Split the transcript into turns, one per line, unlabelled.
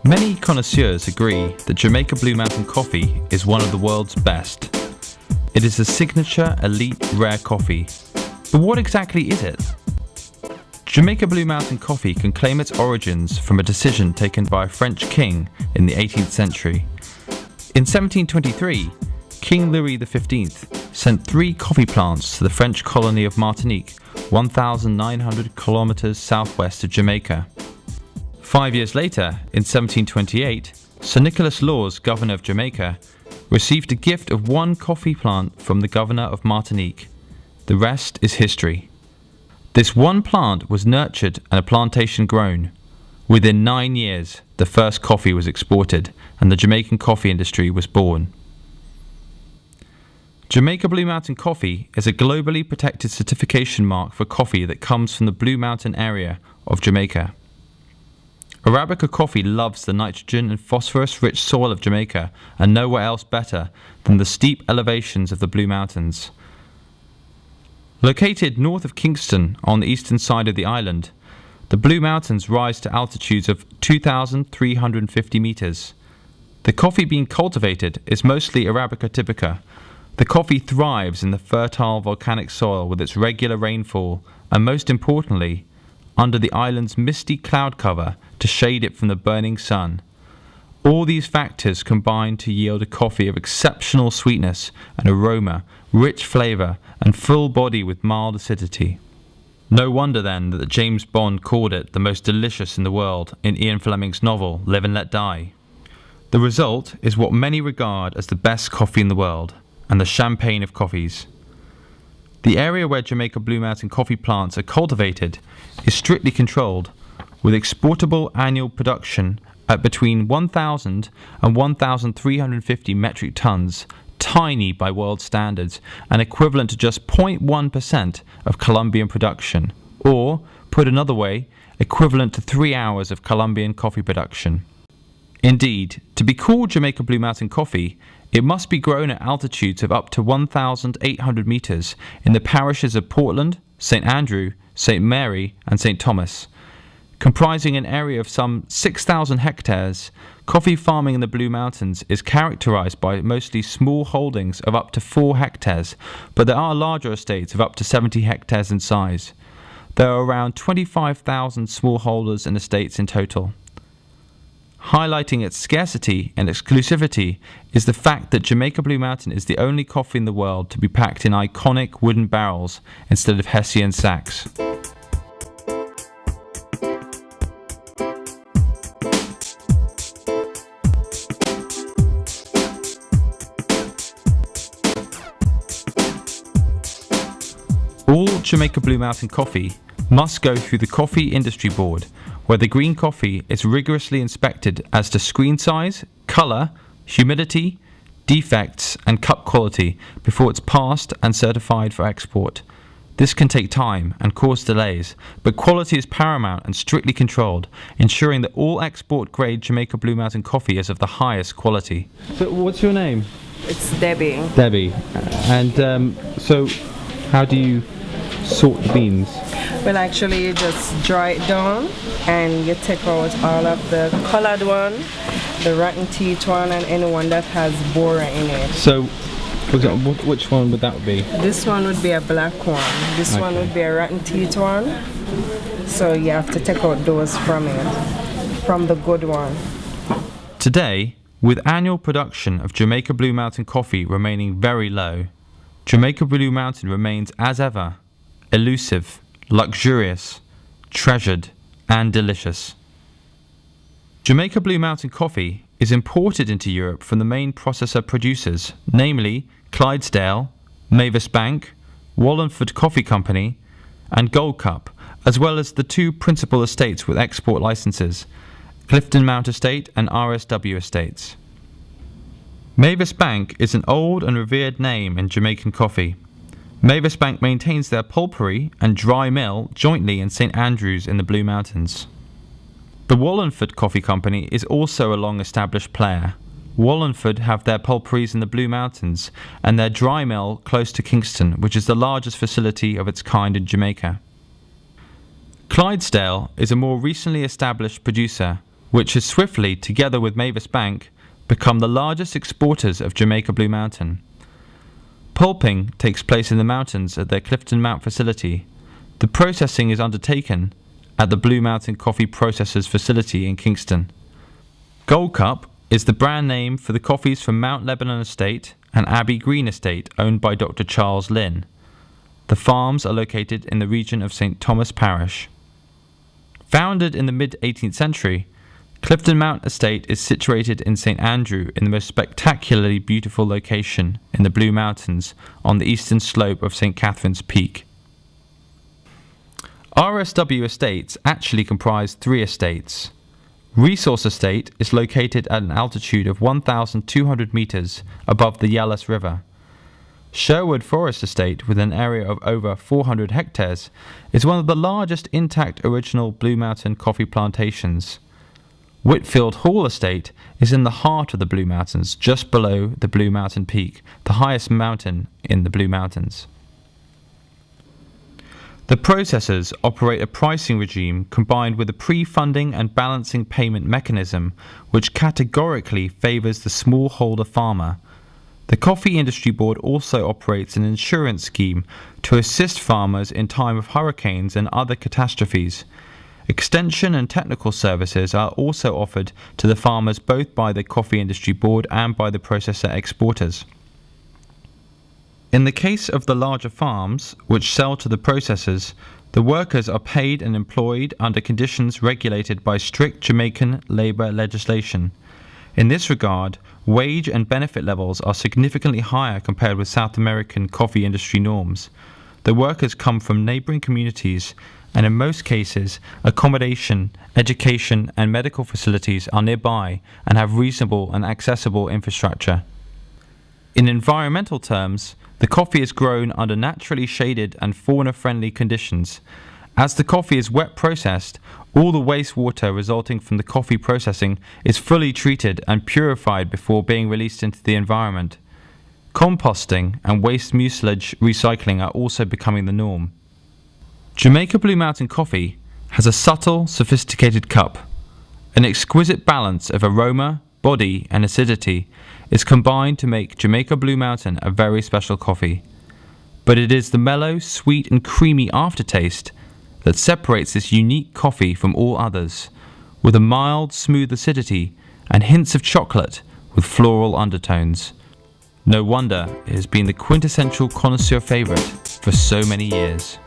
Many connoisseurs agree that Jamaica Blue Mountain coffee is one of the world's best. It is a signature elite rare coffee. But what exactly is it? Jamaica Blue Mountain coffee can claim its origins from a decision taken by a French king in the 18th century. In 1723, King Louis XV sent 3 coffee plants to the French colony of Martinique, 1,900 kilometers southwest of Jamaica. 5 years later, in 1728, Sir Nicholas Laws, governor of Jamaica, received a gift of 1 coffee plant from the governor of Martinique. The rest is history. This 1 plant was nurtured and a plantation grown. Within 9 years, the first coffee was exported and the Jamaican coffee industry was born. Jamaica Blue Mountain coffee is a globally protected certification mark for coffee that comes from the Blue Mountain area of Jamaica. Arabica coffee loves the nitrogen and phosphorus-rich soil of Jamaica and nowhere else better than the steep elevations of the Blue Mountains. Located north of Kingston on the eastern side of the island, the Blue Mountains rise to altitudes of 2,350 meters. The coffee being cultivated is mostly Arabica typica. The coffee thrives in the fertile volcanic soil with its regular rainfall and, most importantly, under the island's misty cloud cover to shade it from the burning sun. All these factors combine to yield a coffee of exceptional sweetness and aroma, rich flavour and full body with mild acidity. No wonder then that James Bond called it the most delicious in the world in Ian Fleming's novel Live and Let Die. The result is what many regard as the best coffee in the world, and the champagne of coffees. The area where Jamaica Blue Mountain coffee plants are cultivated is strictly controlled, with exportable annual production at between 1,000 and 1,350 metric tons, tiny by world standards, and equivalent to just 0.1% of Colombian production, or, put another way, equivalent to 3 hours of Colombian coffee production. Indeed, to be called Jamaica Blue Mountain coffee, it must be grown at altitudes of up to 1,800 meters in the parishes of Portland, St. Andrew, St. Mary and St. Thomas. Comprising an area of some 6,000 hectares, coffee farming in the Blue Mountains is characterized by mostly small holdings of up to 4 hectares, but there are larger estates of up to 70 hectares in size. There are around 25,000 smallholders and estates in total. Highlighting its scarcity and exclusivity is the fact that Jamaica Blue Mountain is the only coffee in the world to be packed in iconic wooden barrels instead of Hessian sacks. All Jamaica Blue Mountain coffee must go through the Coffee Industry Board, where the green coffee is rigorously inspected as to screen size, colour, humidity, defects and cup quality before it's passed and certified for export. This can take time and cause delays, but quality is paramount and strictly controlled, ensuring that all export grade Jamaica Blue Mountain coffee is of the highest quality. So what's your name?
It's Debbie.
Debbie. And so how do you sort the beans?
Well, actually you just dry it down and you take out all of the colored one, the rotten teeth one and any one that has borer in it.
So, for example, which one would that be?
This one would be a black one. This one would be a rotten teeth one. So you have to take out those from it, from the good one.
Today, with annual production of Jamaica Blue Mountain coffee remaining very low, Jamaica Blue Mountain remains as ever elusive, luxurious, treasured and delicious. Jamaica Blue Mountain coffee is imported into Europe from the main processor producers, namely Clydesdale, Mavis Bank, Wallingford Coffee Company and Gold Cup, as well as the 2 principal estates with export licenses, Clifton Mount Estate and RSW Estates. Mavis Bank is an old and revered name in Jamaican coffee. Mavis Bank maintains their pulpery and dry mill jointly in St. Andrews in the Blue Mountains. The Wallingford Coffee Company is also a long-established player. Wallingford have their pulperies in the Blue Mountains and their dry mill close to Kingston, which is the largest facility of its kind in Jamaica. Clydesdale is a more recently established producer which has swiftly, together with Mavis Bank, become the largest exporters of Jamaica Blue Mountain. Pulping takes place in the mountains at their Clifton Mount facility. The processing is undertaken at the Blue Mountain Coffee Processors facility in Kingston. Gold Cup is the brand name for the coffees from Mount Lebanon Estate and Abbey Green Estate owned by Dr. Charles Lynn. The farms are located in the region of St. Thomas Parish. Founded in the mid-18th century, Clifton Mount Estate is situated in St. Andrew in the most spectacularly beautiful location in the Blue Mountains on the eastern slope of St. Catherine's Peak. RSW Estates actually comprise 3 estates. Resource Estate is located at an altitude of 1,200 metres above the Yallas River. Sherwood Forest Estate, with an area of over 400 hectares, is one of the largest intact original Blue Mountain coffee plantations. Whitfield Hall Estate is in the heart of the Blue Mountains, just below the Blue Mountain Peak, the highest mountain in the Blue Mountains. The processors operate a pricing regime combined with a pre-funding and balancing payment mechanism which categorically favours the smallholder farmer. The Coffee Industry Board also operates an insurance scheme to assist farmers in time of hurricanes and other catastrophes. Extension and technical services are also offered to the farmers both by the Coffee Industry Board and by the processor exporters. In the case of the larger farms, which sell to the processors, the workers are paid and employed under conditions regulated by strict Jamaican labour legislation. In this regard, wage and benefit levels are significantly higher compared with South American coffee industry norms. The workers come from neighbouring communities, and in most cases, accommodation, education and medical facilities are nearby and have reasonable and accessible infrastructure. In environmental terms, the coffee is grown under naturally shaded and fauna-friendly conditions. As the coffee is wet processed, all the wastewater resulting from the coffee processing is fully treated and purified before being released into the environment. Composting and waste mucilage recycling are also becoming the norm. Jamaica Blue Mountain coffee has a subtle, sophisticated cup. An exquisite balance of aroma, body and acidity is combined to make Jamaica Blue Mountain a very special coffee. But it is the mellow, sweet and creamy aftertaste that separates this unique coffee from all others, with a mild, smooth acidity and hints of chocolate with floral undertones. No wonder it has been the quintessential connoisseur favourite for so many years.